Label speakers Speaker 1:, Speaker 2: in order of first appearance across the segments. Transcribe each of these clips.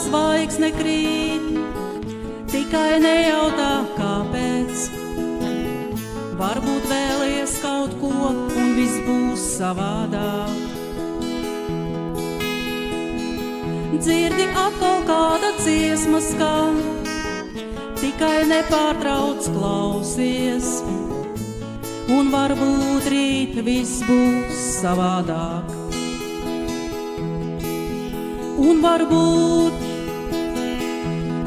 Speaker 1: zvaigzne krīt, tikai nejautā kāpēc. Varbūt vēlies kaut ko un viss būs savādāk. Dzirdi atkal kāda dziesma skan, tikai nepārtrauc klausies. Un varbūt rīt viss būs savādāk. Un varbūt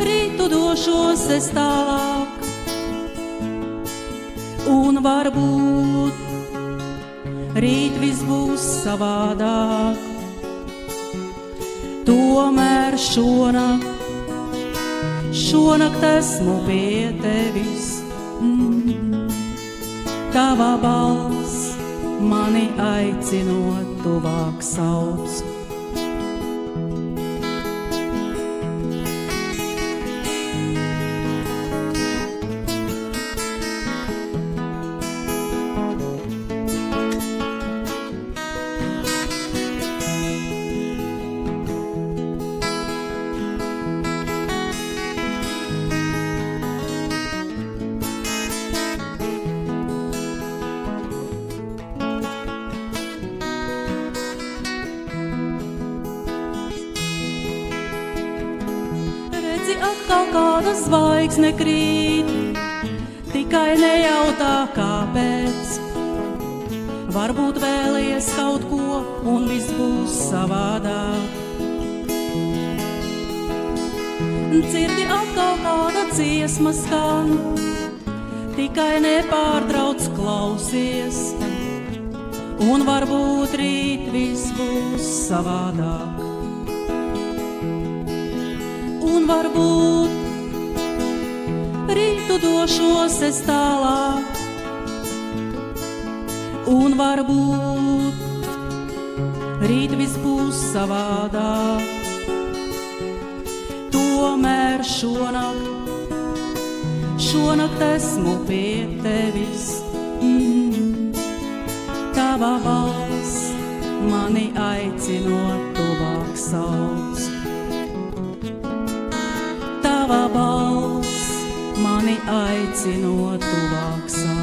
Speaker 1: rītu došos es tālāk. Un varbūt rīt viss būs savādāk. Tomēr šonakt esmu pie tevis. Tava balss mani aicinot tuvāk sauc. Atkal kāda zvaigzne krīt, tikai nejautā kāpēc. Varbūt vēlies kaut ko un viss būs savādāk. Dzirdi atkal kāda dziesma skan, tikai nepārtrauc klausies. Un varbūt rīt viss būs savādāk. Un varbūt rītu došos es tālāk. Un varbūt rīt viss būs savādāk. Tomēr šonakt esmu pie tevis. Tava balss mani aicinot tuvāk sauc. Tava balss mani aicinot tuvāk sauc.